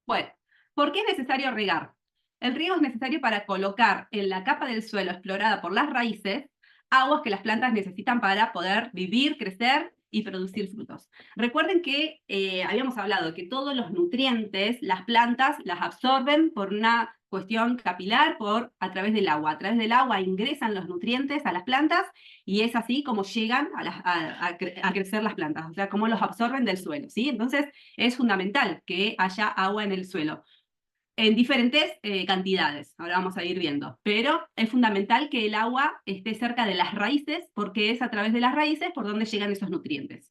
Bueno, ¿por qué es necesario regar? El riego es necesario para colocar en la capa del suelo explorada por las raíces aguas que las plantas necesitan para poder vivir, crecer y producir frutos. Recuerden que habíamos hablado que todos los nutrientes las plantas las absorben por una cuestión capilar, a través del agua. A través del agua ingresan los nutrientes a las plantas y es así como llegan a crecer las plantas, o sea, como los absorben del suelo, ¿sí? Entonces, es fundamental que haya agua en el suelo en diferentes cantidades, ahora vamos a ir viendo, pero es fundamental que el agua esté cerca de las raíces porque es a través de las raíces por donde llegan esos nutrientes.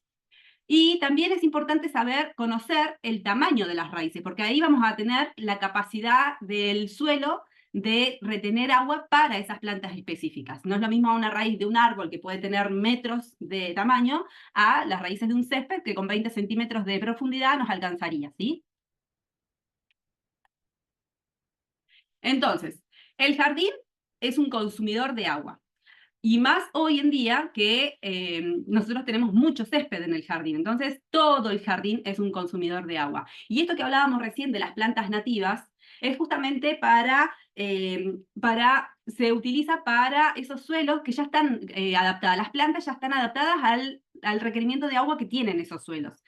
Y también es importante saber, conocer el tamaño de las raíces, porque ahí vamos a tener la capacidad del suelo de retener agua para esas plantas específicas. No es lo mismo una raíz de un árbol que puede tener metros de tamaño a las raíces de un césped que con 20 centímetros de profundidad nos alcanzaría, ¿sí? Entonces, el jardín es un consumidor de agua. Y más hoy en día que nosotros tenemos mucho césped en el jardín, entonces todo el jardín es un consumidor de agua. Y esto que hablábamos recién de las plantas nativas es justamente se utiliza para esos suelos que ya están adaptadas, las plantas ya están adaptadas al requerimiento de agua que tienen esos suelos.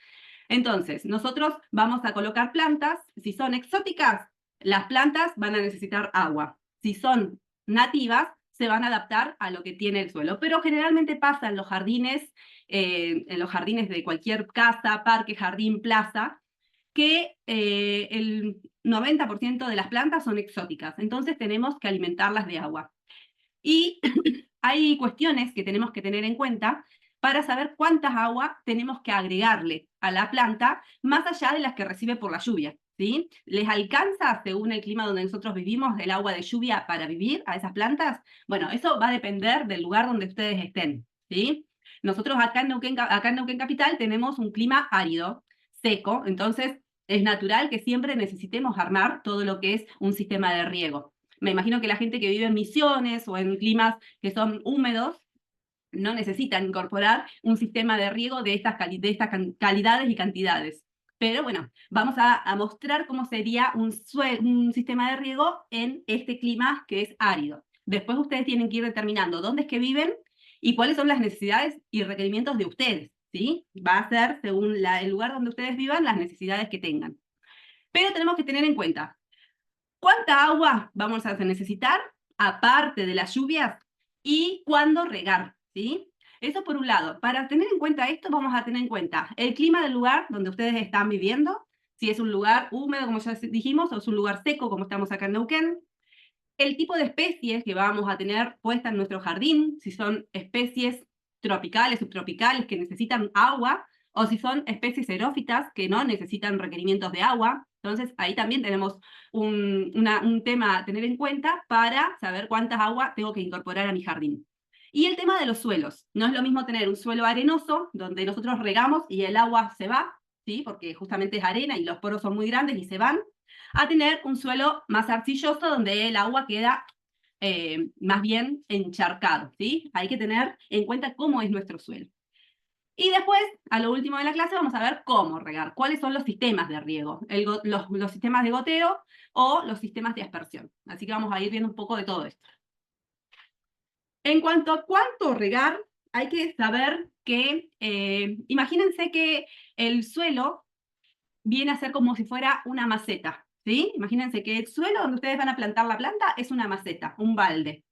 Entonces, nosotros vamos a colocar plantas, si son exóticas, las plantas van a necesitar agua. Si son nativas, se van a adaptar a lo que tiene el suelo. Pero generalmente pasa en los jardines de cualquier casa, parque, jardín, plaza, que el 90% de las plantas son exóticas. Entonces tenemos que alimentarlas de agua. Y hay cuestiones que tenemos que tener en cuenta para saber cuántas agua tenemos que agregarle a la planta, más allá de las que recibe por la lluvia, ¿sí? ¿Les alcanza, según el clima donde nosotros vivimos, el agua de lluvia para vivir a esas plantas? Bueno, eso va a depender del lugar donde ustedes estén, ¿sí? Nosotros acá en Neuquén Capital tenemos un clima árido, seco, entonces es natural que siempre necesitemos armar todo lo que es un sistema de riego. Me imagino que la gente que vive en Misiones o en climas que son húmedos no necesitan incorporar un sistema de riego de estas calidades y cantidades. Pero bueno, vamos a mostrar cómo sería un sistema de riego en este clima que es árido. Después ustedes tienen que ir determinando dónde es que viven y cuáles son las necesidades y requerimientos de ustedes, ¿sí? Va a ser según el lugar donde ustedes vivan las necesidades que tengan. Pero tenemos que tener en cuenta cuánta agua vamos a necesitar, aparte de las lluvias, y cuándo regar, ¿sí? Eso por un lado. Para tener en cuenta esto, vamos a tener en cuenta el clima del lugar donde ustedes están viviendo, si es un lugar húmedo, como ya dijimos, o es un lugar seco, como estamos acá en Neuquén, el tipo de especies que vamos a tener puesta en nuestro jardín, si son especies tropicales, subtropicales que necesitan agua, o si son especies xerófitas que no necesitan requerimientos de agua. Entonces, ahí también tenemos un tema a tener en cuenta para saber cuántas agua tengo que incorporar a mi jardín. Y el tema de los suelos. No es lo mismo tener un suelo arenoso, donde nosotros regamos y el agua se va, ¿sí? Porque justamente es arena y los poros son muy grandes y se van, a tener un suelo más arcilloso donde el agua queda más bien encharcado, ¿sí? Hay que tener en cuenta cómo es nuestro suelo. Y después, a lo último de la clase, vamos a ver cómo regar, cuáles son los sistemas de riego, los sistemas de goteo o los sistemas de aspersión. Así que vamos a ir viendo un poco de todo esto. En cuanto a cuánto regar, hay que saber que, imagínense que el suelo viene a ser como si fuera una maceta, ¿sí? Imagínense que el suelo donde ustedes van a plantar la planta es una maceta, un balde.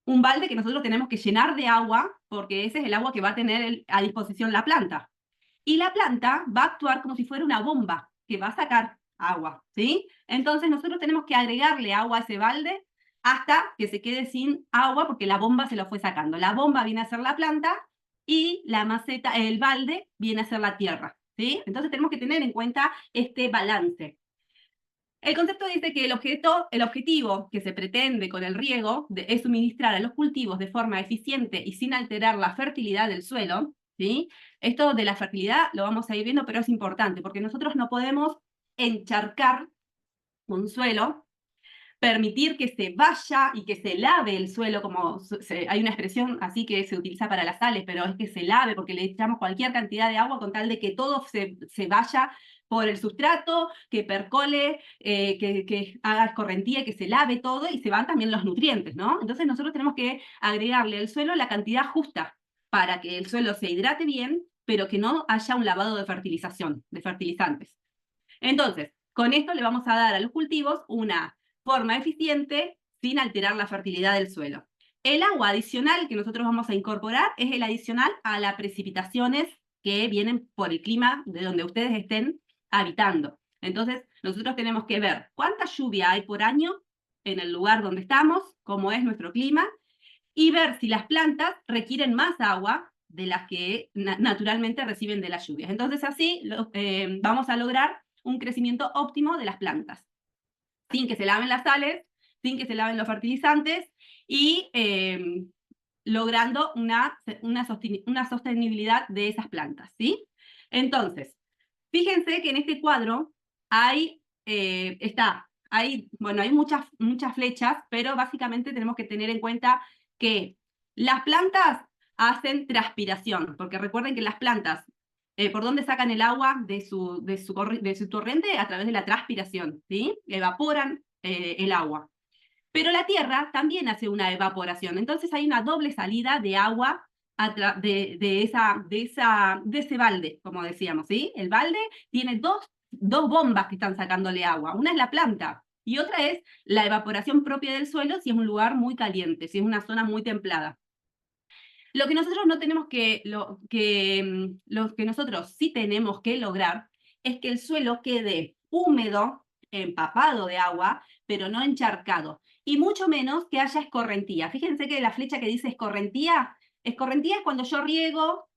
Un balde que nosotros tenemos que llenar de agua, porque ese es el agua que va a tener a disposición la planta. Y la planta va a actuar como si fuera una bomba que va a sacar agua, ¿sí? Entonces nosotros tenemos que agregarle agua a ese balde hasta que se quede sin agua porque la bomba se lo fue sacando. La bomba viene a ser la planta y la maceta, el balde viene a ser la tierra, ¿sí? Entonces tenemos que tener en cuenta este balance. El concepto dice que el objetivo que se pretende con el riego es suministrar a los cultivos de forma eficiente y sin alterar la fertilidad del suelo, ¿sí? Esto de la fertilidad lo vamos a ir viendo, pero es importante porque nosotros no podemos encharcar un suelo permitir que se vaya y que se lave el suelo, como hay una expresión así que se utiliza para las sales, pero es que se lave porque le echamos cualquier cantidad de agua con tal de que todo se vaya por el sustrato, que percole, que haga escorrentía, que se lave todo y se van también los nutrientes, ¿no? Entonces nosotros tenemos que agregarle al suelo la cantidad justa para que el suelo se hidrate bien, pero que no haya un lavado de fertilización, de fertilizantes. Entonces, con esto le vamos a dar a los cultivos una forma eficiente sin alterar la fertilidad del suelo. El agua adicional que nosotros vamos a incorporar es el adicional a las precipitaciones que vienen por el clima de donde ustedes estén habitando. Entonces, nosotros tenemos que ver cuánta lluvia hay por año en el lugar donde estamos, cómo es nuestro clima, y ver si las plantas requieren más agua de las que naturalmente reciben de las lluvias. Entonces, así vamos a lograr un crecimiento óptimo de las plantas, sin que se laven las sales, sin que se laven los fertilizantes y logrando una sostenibilidad de esas plantas, ¿sí? Entonces, fíjense que en este cuadro hay muchas flechas, pero básicamente tenemos que tener en cuenta que las plantas hacen transpiración, porque recuerden que las plantas, ¿por dónde sacan el agua de su corriente? A través de la transpiración, ¿sí? Evaporan el agua. Pero la Tierra también hace una evaporación, entonces hay una doble salida de agua de ese balde, como decíamos, ¿sí? El balde tiene dos bombas que están sacándole agua. Una es la planta y otra es la evaporación propia del suelo si es un lugar muy caliente, si es una zona muy templada. Lo que nosotros no tenemos lo que nosotros sí tenemos que lograr es que el suelo quede húmedo, empapado de agua, pero no encharcado. Y mucho menos que haya escorrentía. Fíjense que la flecha que dice escorrentía es cuando yo riego,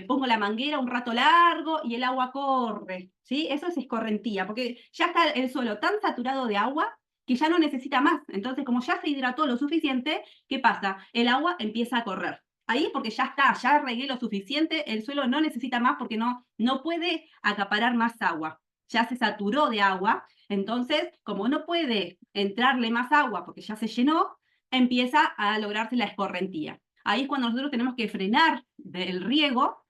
pongo la manguera un rato largo y el agua corre, ¿sí? Eso es escorrentía, porque ya está el suelo tan saturado de agua que ya no necesita más. Entonces, como ya se hidrató lo suficiente, ¿qué pasa? El agua empieza a correr. Ahí porque ya está, ya regué lo suficiente, el suelo no necesita más porque no puede acaparar más agua. Ya se saturó de agua, entonces, como no puede entrarle más agua porque ya se llenó, empieza a lograrse la escorrentía. Ahí es cuando nosotros tenemos que frenar el riego,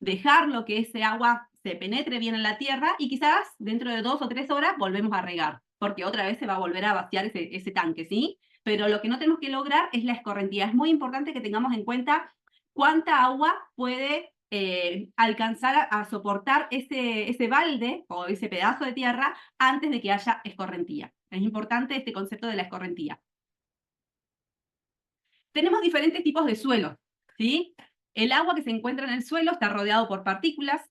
dejarlo que ese agua se penetre bien en la tierra y quizás dentro de 2 o 3 horas volvemos a regar, porque otra vez se va a volver a vaciar ese tanque, ¿sí? Pero lo que no tenemos que lograr es la escorrentía. Es muy importante que tengamos en cuenta cuánta agua puede alcanzar a soportar ese balde o ese pedazo de tierra antes de que haya escorrentía. Es importante este concepto de la escorrentía. Tenemos diferentes tipos de suelo, ¿sí? El agua que se encuentra en el suelo está rodeado por partículas.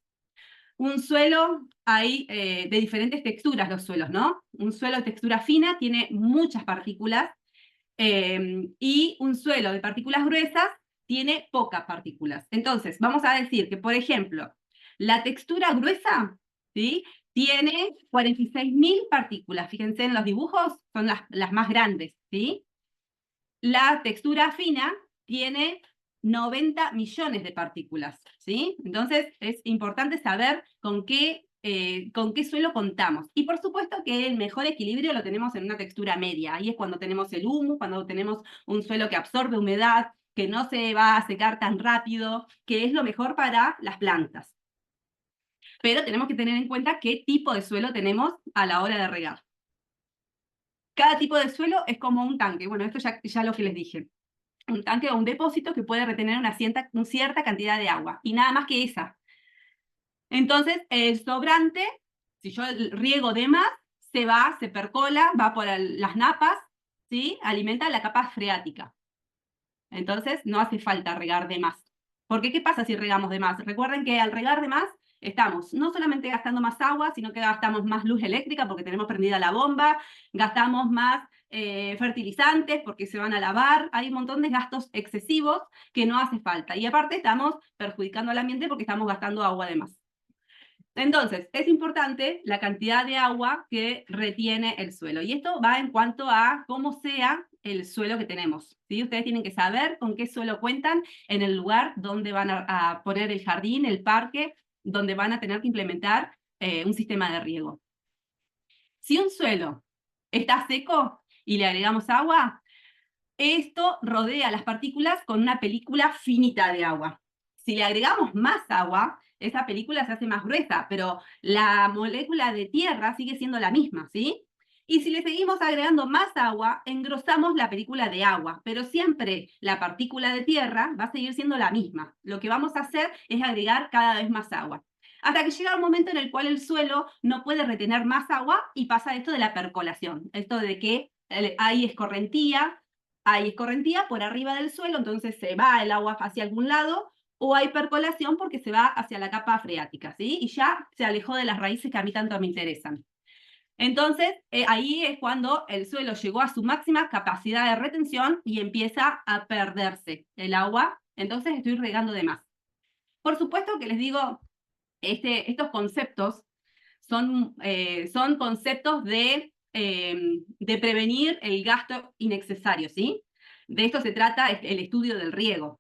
Un suelo, hay de diferentes texturas los suelos, ¿no? Un suelo de textura fina tiene muchas partículas y un suelo de partículas gruesas tiene pocas partículas. Entonces, vamos a decir que, por ejemplo, la textura gruesa, ¿sí? Tiene 46.000 partículas. Fíjense en los dibujos, son las más grandes, ¿sí? La textura fina tiene 90 millones de partículas, ¿sí? Entonces, es importante saber con qué suelo contamos. Y por supuesto que el mejor equilibrio lo tenemos en una textura media. Ahí es cuando tenemos el humus, cuando tenemos un suelo que absorbe humedad, que no se va a secar tan rápido, que es lo mejor para las plantas. Pero tenemos que tener en cuenta qué tipo de suelo tenemos a la hora de regar. Cada tipo de suelo es como un tanque. Bueno, esto ya lo que les dije. Un tanque o un depósito que puede retener una cierta cantidad de agua, y nada más que esa. Entonces, el sobrante, si yo riego de más, se percola, va por las napas, ¿sí? Alimenta la capa freática. Entonces, no hace falta regar de más. Porque, ¿qué pasa si regamos de más? Recuerden que al regar de más, estamos no solamente gastando más agua, sino que gastamos más luz eléctrica porque tenemos prendida la bomba, gastamos más fertilizantes porque se van a lavar, hay un montón de gastos excesivos que no hace falta. Y aparte estamos perjudicando al ambiente porque estamos gastando agua de más. Entonces, es importante la cantidad de agua que retiene el suelo. Y esto va en cuanto a cómo sea el suelo que tenemos, ¿sí? Ustedes tienen que saber con qué suelo cuentan en el lugar donde van a poner el jardín, el parque, donde van a tener que implementar un sistema de riego. Si un suelo está seco, y le agregamos agua, esto rodea las partículas con una película finita de agua. Si le agregamos más agua, esa película se hace más gruesa, pero la molécula de tierra sigue siendo la misma, ¿sí? Y si le seguimos agregando más agua, engrosamos la película de agua, pero siempre la partícula de tierra va a seguir siendo la misma. Lo que vamos a hacer es agregar cada vez más agua. Hasta que llega un momento en el cual el suelo no puede retener más agua y pasa esto de la percolación, esto de que hay escorrentía por arriba del suelo, entonces se va el agua hacia algún lado, o hay percolación porque se va hacia la capa freática, ¿sí? Y ya se alejó de las raíces que a mí tanto me interesan. Entonces, ahí es cuando el suelo llegó a su máxima capacidad de retención y empieza a perderse el agua, entonces estoy regando de más. Por supuesto que les digo, estos conceptos son conceptos de prevenir el gasto innecesario, ¿sí? De esto se trata el estudio del riego.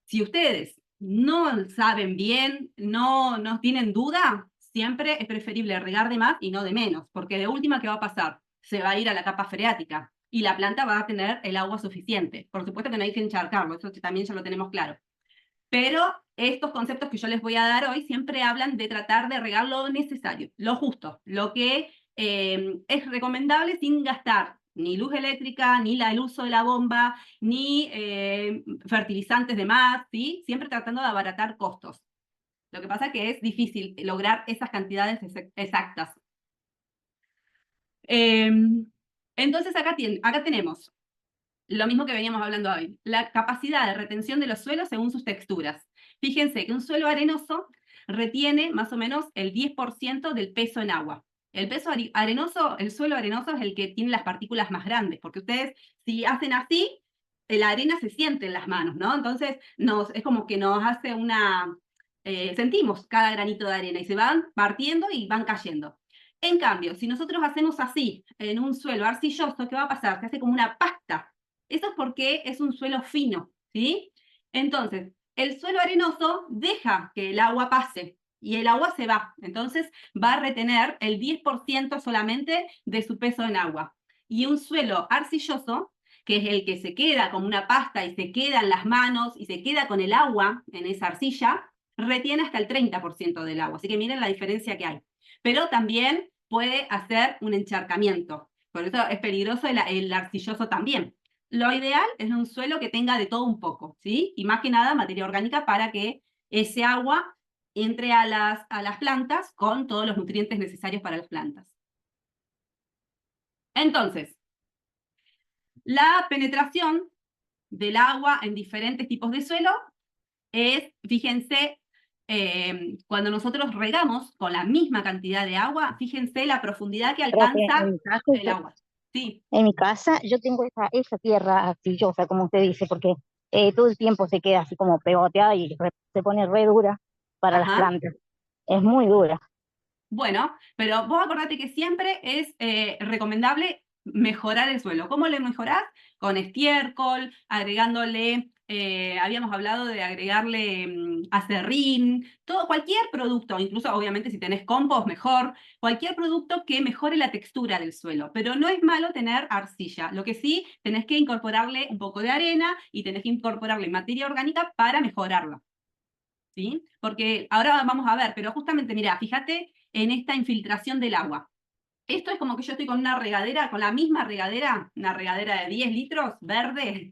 Si ustedes no saben bien, no tienen duda, siempre es preferible regar de más y no de menos, porque de última, ¿qué va a pasar? Se va a ir a la capa freática y la planta va a tener el agua suficiente. Por supuesto que no hay que encharcarlo, eso también ya lo tenemos claro. Pero estos conceptos que yo les voy a dar hoy siempre hablan de tratar de regar lo necesario, lo justo, lo que es recomendable sin gastar ni luz eléctrica, ni el uso de la bomba, ni fertilizantes de más, ¿sí? Siempre tratando de abaratar costos. Lo que pasa es que es difícil lograr esas cantidades exactas. Entonces acá tenemos lo mismo que veníamos hablando hoy, la capacidad de retención de los suelos según sus texturas. Fíjense que un suelo arenoso retiene más o menos el 10% del peso en agua. El suelo arenoso es el que tiene las partículas más grandes, porque ustedes si hacen así, la arena se siente en las manos, ¿no? Entonces es como que nos hace sentimos cada granito de arena y se van partiendo y van cayendo. En cambio, si nosotros hacemos así en un suelo arcilloso, ¿qué va a pasar? Se hace como una pasta. Eso es porque es un suelo fino, ¿sí? Entonces, el suelo arenoso deja que el agua pase y el agua se va. Entonces, va a retener el 10% solamente de su peso en agua. Y un suelo arcilloso, que es el que se queda como una pasta y se queda en las manos y se queda con el agua en esa arcilla, retiene hasta el 30% del agua. Así que miren la diferencia que hay. Pero también puede hacer un encharcamiento. Por eso es peligroso el arcilloso también. Lo ideal es un suelo que tenga de todo un poco, ¿sí? Y más que nada materia orgánica para que ese agua entre a las plantas con todos los nutrientes necesarios para las plantas. Entonces, la penetración del agua en diferentes tipos de suelo es, fíjense, cuando nosotros regamos con la misma cantidad de agua, fíjense la profundidad que Profe, en alcanza mi caso, el agua. Sí, en mi casa yo tengo esa tierra arcillosa, como usted dice, porque todo el tiempo se queda así como pegoteada y se pone re dura para las ajá. plantas. Es muy dura. Bueno, pero vos acordate que siempre es recomendable mejorar el suelo. ¿Cómo le mejorás? Con estiércol, agregándole, habíamos hablado de agregarle acerrín, cualquier producto, incluso obviamente si tenés compost mejor, cualquier producto que mejore la textura del suelo. Pero no es malo tener arcilla. Lo que sí, tenés que incorporarle un poco de arena y tenés que incorporarle materia orgánica para mejorarlo. ¿Sí? Porque ahora vamos a ver, pero justamente, mira, fíjate en esta infiltración del agua. Esto es como que yo estoy con una regadera, con la misma regadera, una regadera de 10 litros, verde,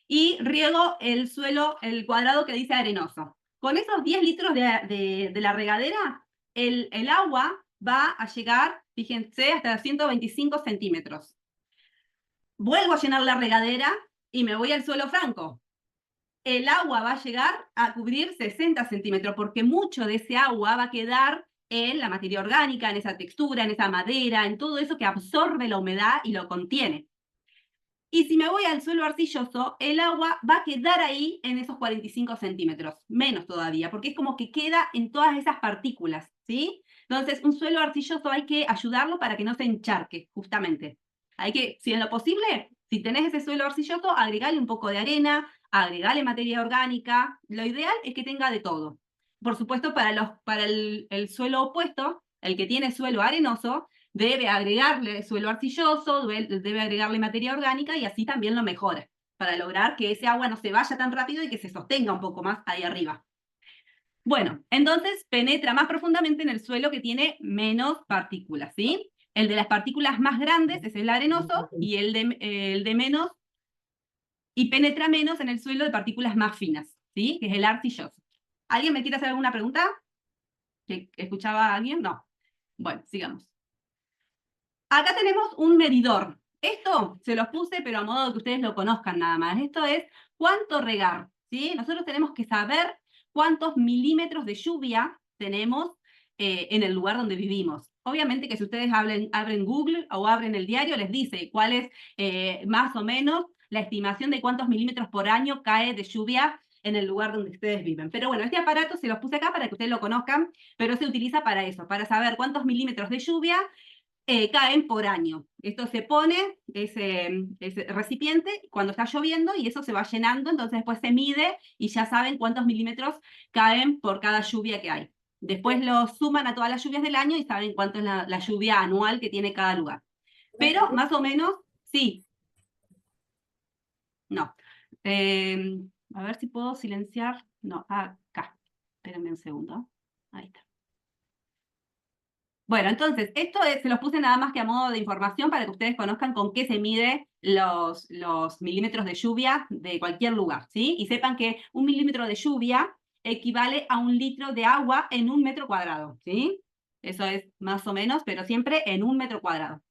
y riego el suelo, el cuadrado que dice arenoso. Con esos 10 litros de la regadera, el agua va a llegar, fíjense, hasta 125 centímetros. Vuelvo a llenar la regadera y me voy al suelo franco. El agua va a llegar a cubrir 60 centímetros, porque mucho de ese agua va a quedar en la materia orgánica, en esa textura, en esa madera, en todo eso que absorbe la humedad y lo contiene. Y si me voy al suelo arcilloso, el agua va a quedar ahí en esos 45 centímetros, menos todavía, porque es como que queda en todas esas partículas, ¿sí? Entonces, un suelo arcilloso hay que ayudarlo para que no se encharque, justamente. Hay que, si en lo posible, si tenés ese suelo arcilloso, agregale un poco de arena, agregale materia orgánica. Lo ideal es que tenga de todo. Por supuesto, para el suelo opuesto, el que tiene suelo arenoso, debe agregarle suelo arcilloso, debe agregarle materia orgánica y así también lo mejora, para lograr que ese agua no se vaya tan rápido y que se sostenga un poco más ahí arriba. Bueno, entonces penetra más profundamente en el suelo que tiene menos partículas, ¿sí? El de las partículas más grandes es el arenoso y el de menos, y penetra menos en el suelo de partículas más finas, ¿sí? Que es el arcilloso. ¿Alguien me quiere hacer alguna pregunta? ¿Que escuchaba a alguien? No. Bueno, sigamos. Acá tenemos un medidor. Esto se los puse, pero a modo de que ustedes lo conozcan nada más. Esto es cuánto regar, ¿sí? Nosotros tenemos que saber cuántos milímetros de lluvia tenemos en el lugar donde vivimos. Obviamente que si ustedes abren Google o abren el diario, les dice cuál es más o menos la estimación de cuántos milímetros por año cae de lluvia en el lugar donde ustedes viven. Pero bueno, este aparato se los puse acá para que ustedes lo conozcan, pero se utiliza para eso, para saber cuántos milímetros de lluvia caen por año. Esto se pone, ese recipiente, cuando está lloviendo y eso se va llenando, entonces después se mide y ya saben cuántos milímetros caen por cada lluvia que hay. Después lo suman a todas las lluvias del año y saben cuánto es la lluvia anual que tiene cada lugar. Pero más o menos, sí. No. A ver si puedo silenciar. No, acá. Espérenme un segundo. Ahí está. Bueno, entonces, esto se los puse nada más que a modo de información para que ustedes conozcan con qué se mide los milímetros de lluvia de cualquier lugar, ¿sí? Y sepan que 1 milímetro de lluvia equivale a 1 litro de agua en 1 metro cuadrado, ¿sí? Eso es más o menos, pero siempre en 1 metro cuadrado.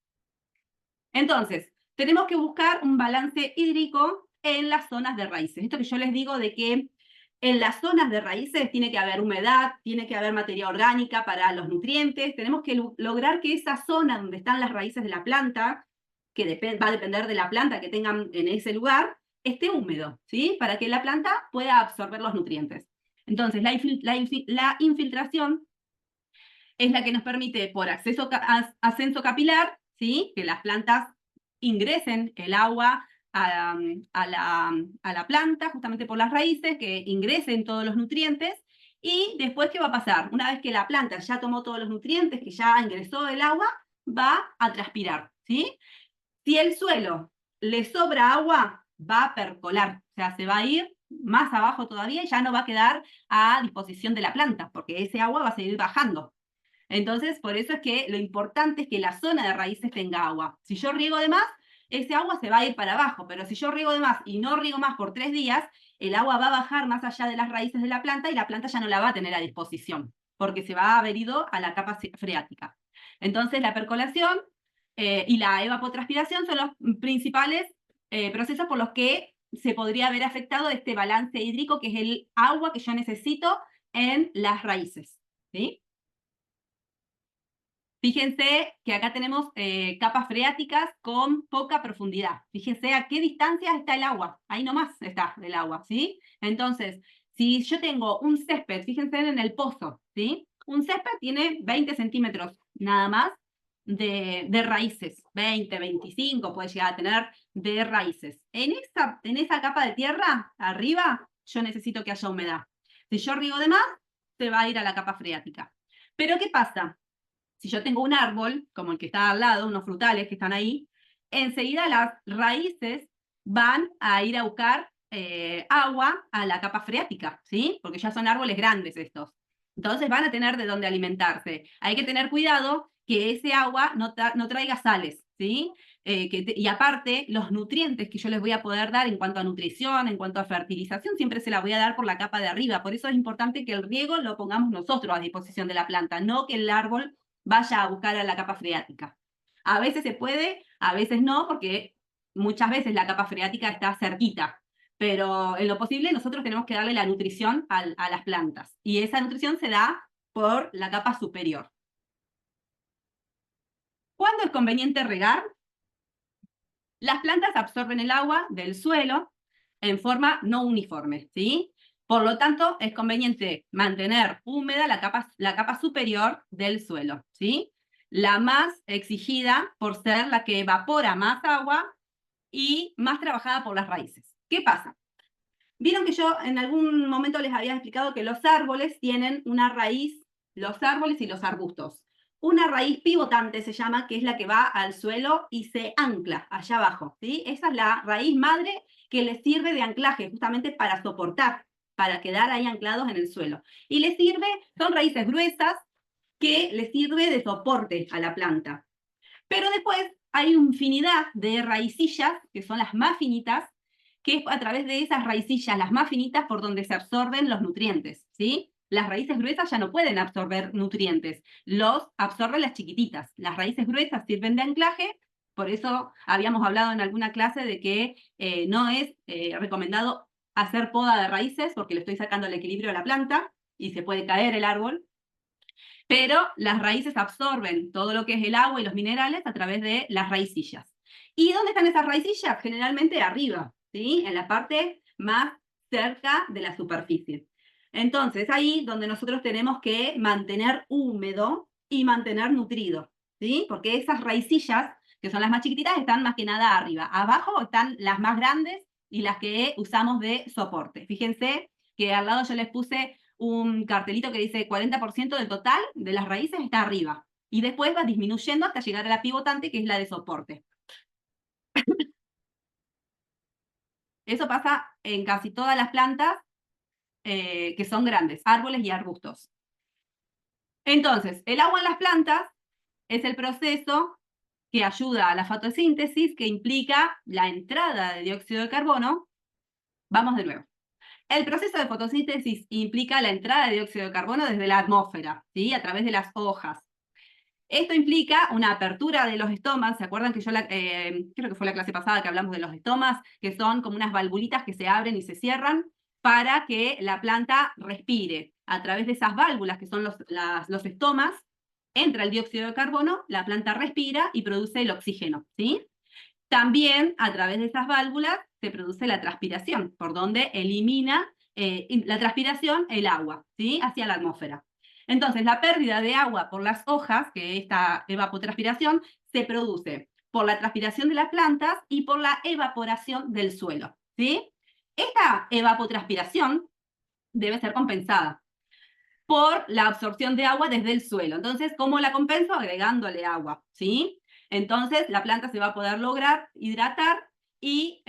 Entonces, tenemos que buscar un balance hídrico en las zonas de raíces. Esto que yo les digo de que en las zonas de raíces tiene que haber humedad, tiene que haber materia orgánica para los nutrientes. Tenemos que lograr que esa zona donde están las raíces de la planta, que va a depender de la planta que tengan en ese lugar, esté húmedo, ¿sí? Para que la planta pueda absorber los nutrientes. Entonces, la infiltración es la que nos permite, por ascenso capilar, ¿sí? Que las plantas ingresen el agua a la planta, justamente por las raíces, que ingresen todos los nutrientes. Y después, ¿qué va a pasar? Una vez que la planta ya tomó todos los nutrientes, que ya ingresó el agua, va a transpirar, ¿sí? Si el suelo le sobra agua, va a percolar, o sea, se va a ir más abajo todavía y ya no va a quedar a disposición de la planta, porque ese agua va a seguir bajando. Entonces, por eso es que lo importante es que la zona de raíces tenga agua. Si yo riego de más, ese agua se va a ir para abajo, pero si yo riego de más y no riego más por 3 días, el agua va a bajar más allá de las raíces de la planta y la planta ya no la va a tener a disposición, porque se va a haber ido a la capa freática. Entonces, la percolación y la evapotranspiración son los principales procesos por los que se podría haber afectado este balance hídrico, que es el agua que yo necesito en las raíces, ¿sí? Fíjense que acá tenemos capas freáticas con poca profundidad. Fíjense a qué distancia está el agua. Ahí nomás está el agua, ¿sí? Entonces, si yo tengo un césped, fíjense en el pozo, ¿sí? Un césped tiene 20 centímetros nada más de raíces. 20, 25 puede llegar a tener de raíces. En esa capa de tierra, arriba, yo necesito que haya humedad. Si yo riego de más, se va a ir a la capa freática. Pero ¿qué pasa? Si yo tengo un árbol, como el que está al lado, unos frutales que están ahí, enseguida las raíces van a ir a buscar agua a la capa freática, ¿sí? Porque ya son árboles grandes estos. Entonces van a tener de dónde alimentarse. Hay que tener cuidado que ese agua no traiga sales, ¿sí? Y aparte, los nutrientes que yo les voy a poder dar en cuanto a nutrición, en cuanto a fertilización, siempre se la voy a dar por la capa de arriba. Por eso es importante que el riego lo pongamos nosotros a disposición de la planta, no que el árbol vaya a buscar a la capa freática. A veces se puede, a veces no, porque muchas veces la capa freática está cerquita, pero en lo posible nosotros tenemos que darle la nutrición a las plantas, y esa nutrición se da por la capa superior. ¿Cuándo es conveniente regar? Las plantas absorben el agua del suelo en forma no uniforme, ¿sí? Por lo tanto, es conveniente mantener húmeda la capa superior del suelo, ¿sí? La más exigida por ser la que evapora más agua y más trabajada por las raíces. ¿Qué pasa? Vieron que yo en algún momento les había explicado que los árboles tienen una raíz, los árboles y los arbustos. una raíz pivotante se llama, que es la que va al suelo y se ancla allá abajo, ¿sí? Esa es la raíz madre que les sirve de anclaje, justamente para soportar, para quedar ahí anclados en el suelo. Y les sirve, son raíces gruesas que les sirve de soporte a la planta. Pero después hay infinidad de raicillas, que son las más finitas, que es a través de esas raicillas, las más finitas, por donde se absorben los nutrientes, ¿sí? Las raíces gruesas ya no pueden absorber nutrientes, los absorben las chiquititas. Las raíces gruesas sirven de anclaje, por eso habíamos hablado en alguna clase de que no es recomendado hacer poda de raíces, porque le estoy sacando el equilibrio a la planta y se puede caer el árbol, pero las raíces absorben todo lo que es el agua y los minerales a través de las raicillas. ¿Y dónde están esas raicillas? Generalmente arriba, ¿sí? En la parte más cerca de la superficie. Entonces, ahí donde nosotros tenemos que mantener húmedo y mantener nutrido, ¿sí? Porque esas raicillas, que son las más chiquititas, están más que nada arriba. Abajo están las más grandes y las que usamos de soporte. Fíjense que al lado yo les puse un cartelito que dice 40% del total de las raíces está arriba. Y después va disminuyendo hasta llegar a la pivotante, que es la de soporte. Eso pasa en casi todas las plantas que son grandes, árboles y arbustos. Entonces, el agua en las plantas es el proceso que ayuda a la fotosíntesis, que implica la entrada de dióxido de carbono. Vamos de nuevo. El proceso de fotosíntesis implica la entrada de dióxido de carbono desde la atmósfera, ¿sí? A través de las hojas. Esto implica una apertura de los estomas. ¿Se acuerdan que yo creo que fue la clase pasada que hablamos de los estomas, que son como unas valvulitas que se abren y se cierran para que la planta respire? A través de esas válvulas, que son los estomas, entra el dióxido de carbono, la planta respira y produce el oxígeno, ¿sí? También a través de esas válvulas se produce la transpiración, por donde elimina la transpiración el agua, ¿sí? Hacia la atmósfera. Entonces, la pérdida de agua por las hojas, que esta evapotranspiración, se produce por la transpiración de las plantas y por la evaporación del suelo, ¿sí? Esta evapotranspiración debe ser compensada por la absorción de agua desde el suelo. Entonces, ¿cómo la compenso? Agregándole agua, ¿sí? Entonces, la planta se va a poder lograr hidratar y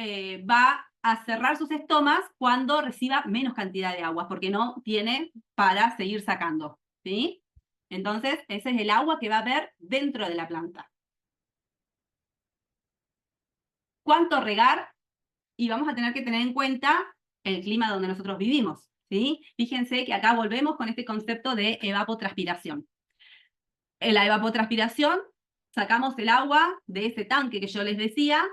va a cerrar sus estomas cuando reciba menos cantidad de agua, porque no tiene para seguir sacando, ¿sí? Entonces, ese es el agua que va a haber dentro de la planta. ¿Cuánto regar? Y vamos a tener que tener en cuenta el clima donde nosotros vivimos, ¿sí? Fíjense que acá volvemos con este concepto de evapotranspiración. En la evapotranspiración sacamos el agua de ese tanque que yo les decía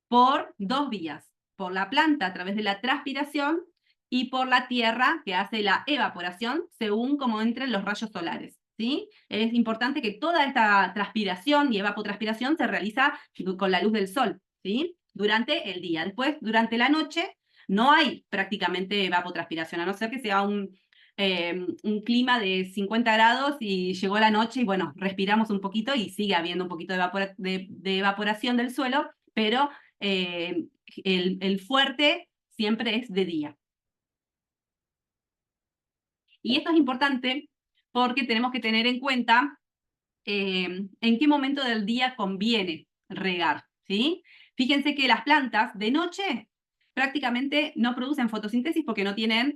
por dos vías, por la planta a través de la transpiración y por la tierra que hace la evaporación según cómo entren los rayos solares, ¿sí? Es importante que toda esta transpiración y evapotranspiración se realiza con la luz del sol, ¿sí? Durante el día. Después, durante la noche, no hay prácticamente evapotranspiración, a no ser que sea un clima de 50 grados y llegó la noche y bueno, respiramos un poquito y sigue habiendo un poquito de evaporación del suelo, pero el fuerte siempre es de día. Y esto es importante porque tenemos que tener en cuenta en qué momento del día conviene regar, ¿sí? Fíjense que las plantas de noche prácticamente no producen fotosíntesis porque no tienen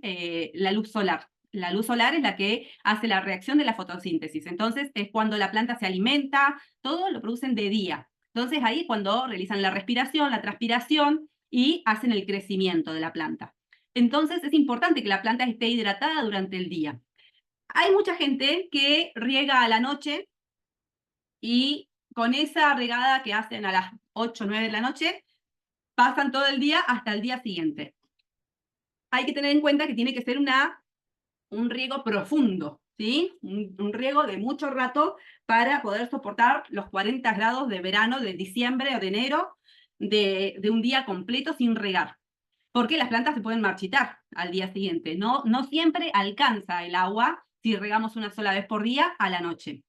la luz solar. La luz solar es la que hace la reacción de la fotosíntesis. Entonces, es cuando la planta se alimenta, todo lo producen de día. Entonces, ahí es cuando realizan la respiración, la transpiración y hacen el crecimiento de la planta. Entonces, es importante que la planta esté hidratada durante el día. Hay mucha gente que riega a la noche y con esa regada que hacen a las 8 o 9 de la noche, pasan todo el día hasta el día siguiente. Hay que tener en cuenta que tiene que ser un riego profundo, ¿sí? Un riego de mucho rato para poder soportar los 40 grados de verano de diciembre o de enero de un día completo sin regar. Porque las plantas se pueden marchitar al día siguiente. No siempre alcanza el agua si regamos una sola vez por día a la noche.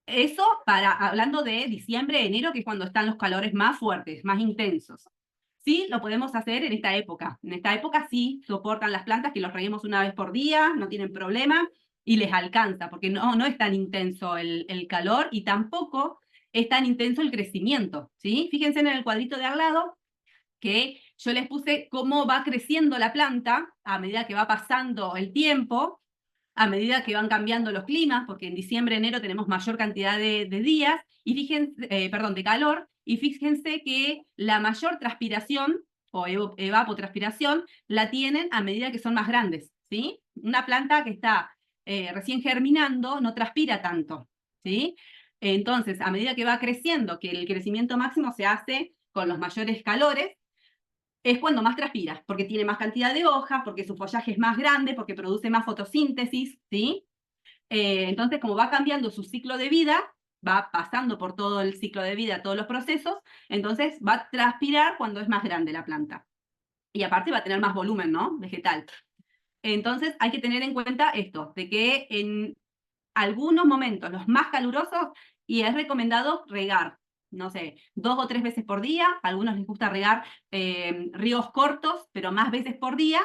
Eso hablando de diciembre, enero, que es cuando están los calores más fuertes, más intensos. Sí, lo podemos hacer en esta época. En esta época sí soportan las plantas que los reguemos una vez por día, no tienen problema. y les alcanza, porque no es tan intenso el calor y tampoco es tan intenso el crecimiento, ¿sí? Fíjense en el cuadrito de al lado que yo les puse cómo va creciendo la planta a medida que va pasando el tiempo, a medida que van cambiando los climas, porque en diciembre, enero tenemos mayor cantidad de días, y fíjense, perdón, de calor, y fíjense que la mayor transpiración o evapotranspiración la tienen a medida que son más grandes, ¿sí? Una planta que está recién germinando no transpira tanto, ¿sí? Entonces, a medida que va creciendo, que el crecimiento máximo se hace con los mayores calores, es cuando más transpira, porque tiene más cantidad de hojas, porque su follaje es más grande, porque produce más fotosíntesis, ¿sí? Entonces, como va cambiando su ciclo de vida, va pasando por todo el ciclo de vida, todos los procesos, entonces va a transpirar cuando es más grande la planta. Y aparte va a tener más volumen, ¿no? Vegetal. Entonces, hay que tener en cuenta esto, de que en algunos momentos, los más calurosos, y es recomendado regar, no sé, 2 o 3 veces por día. A algunos les gusta regar ríos cortos, pero más veces por día.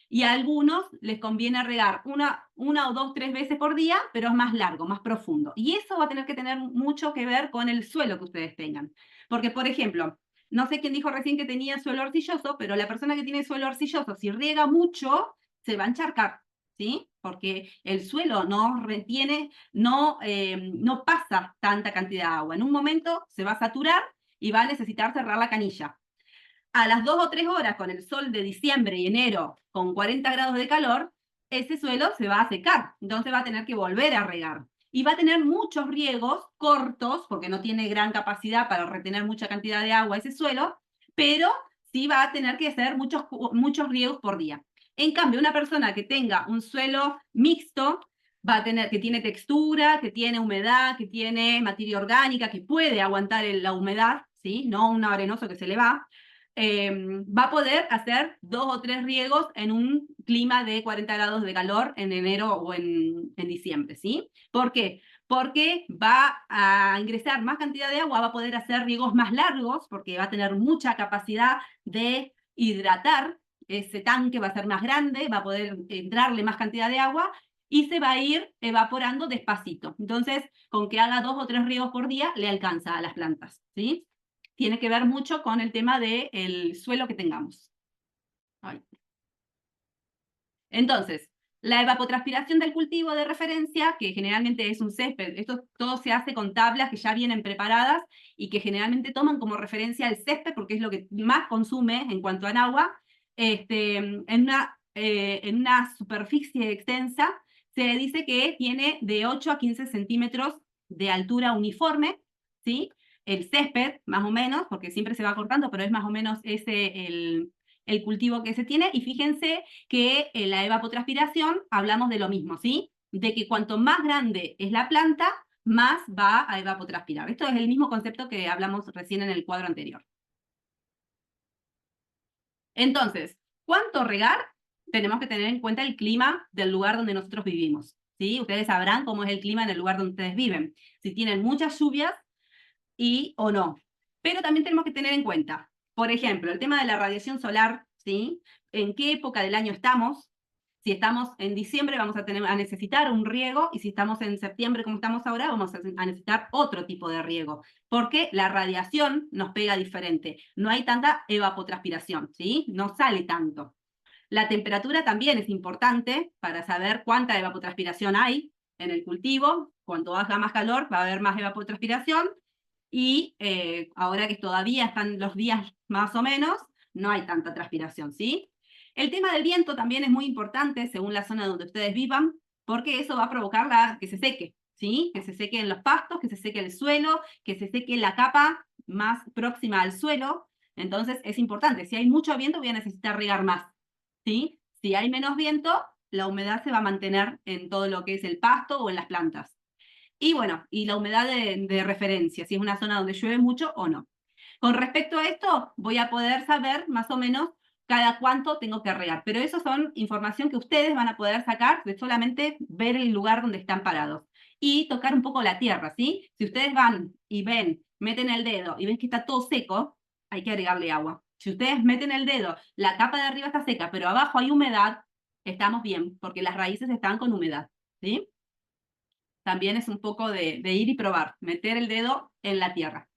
Y a algunos les conviene regar una o dos, 3 veces por día, pero es más largo, más profundo. Y eso va a tener que tener mucho que ver con el suelo que ustedes tengan. Porque, por ejemplo, no sé quién dijo recién que tenía suelo arcilloso, pero la persona que tiene suelo arcilloso, si riega mucho, se va a encharcar, ¿sí? Porque el suelo no retiene, no pasa tanta cantidad de agua. En un momento se va a saturar y va a necesitar cerrar la canilla. A las 2 o 3 horas con el sol de diciembre y enero con 40 grados de calor, ese suelo se va a secar, entonces va a tener que volver a regar. Y va a tener muchos riegos cortos, porque no tiene gran capacidad para retener mucha cantidad de agua ese suelo, pero sí va a tener que hacer muchos riegos por día. En cambio, una persona que tenga un suelo mixto, va a tener, que tiene textura, que tiene humedad, que tiene materia orgánica, que puede aguantar la humedad, ¿sí? No un arenoso que se le va a poder hacer 2 o 3 riegos en un clima de 40 grados de calor en enero o en diciembre, ¿sí? ¿Por qué? Porque va a ingresar más cantidad de agua, va a poder hacer riegos más largos, porque va a tener mucha capacidad de hidratar, ese tanque va a ser más grande, va a poder entrarle más cantidad de agua y se va a ir evaporando despacito. Entonces, con que haga 2 o 3 riegos por día, le alcanza a las plantas, ¿sí? Tiene que ver mucho con el tema del suelo que tengamos. Ay. Entonces, la evapotranspiración del cultivo de referencia, que generalmente es un césped, esto todo se hace con tablas que ya vienen preparadas y que generalmente toman como referencia el césped porque es lo que más consume en cuanto al agua. En una superficie extensa se dice que tiene de 8 a 15 centímetros de altura uniforme, ¿sí? El césped, más o menos, porque siempre se va cortando, pero es más o menos ese el cultivo que se tiene. Y fíjense que en la evapotranspiración hablamos de lo mismo, ¿sí? De que cuanto más grande es la planta, más va a evapotranspirar. Esto es el mismo concepto que hablamos recién en el cuadro anterior. Entonces, ¿cuánto regar? Tenemos que tener en cuenta el clima del lugar donde nosotros vivimos, ¿sí? Ustedes sabrán cómo es el clima en el lugar donde ustedes viven. Si tienen muchas lluvias o no. Pero también tenemos que tener en cuenta, por ejemplo, el tema de la radiación solar, ¿sí? ¿En qué época del año estamos? Si estamos en diciembre vamos a necesitar un riego y si estamos en septiembre como estamos ahora vamos a necesitar otro tipo de riego, porque la radiación nos pega diferente. No hay tanta evapotranspiración, ¿sí? No sale tanto. La temperatura también es importante para saber cuánta evapotranspiración hay en el cultivo. Cuando haga más calor va a haber más evapotranspiración y ahora que todavía están los días más o menos, no hay tanta transpiración, ¿sí? El tema del viento también es muy importante según la zona donde ustedes vivan, porque eso va a provocar que se seque, ¿sí? Que se sequen los pastos, que se seque el suelo, que se seque la capa más próxima al suelo. Entonces es importante, si hay mucho viento voy a necesitar regar más, ¿sí? Si hay menos viento, la humedad se va a mantener en todo lo que es el pasto o en las plantas. Y bueno, y la humedad de referencia, si es una zona donde llueve mucho o no. Con respecto a esto, voy a poder saber más o menos cada cuánto tengo que regar, pero eso son información que ustedes van a poder sacar de solamente ver el lugar donde están parados y tocar un poco la tierra, ¿sí? Si ustedes van y ven, meten el dedo y ven que está todo seco, hay que agregarle agua. Si ustedes meten el dedo, la capa de arriba está seca, pero abajo hay humedad, estamos bien, porque las raíces están con humedad, ¿sí? También es un poco de ir y probar, meter el dedo en la tierra.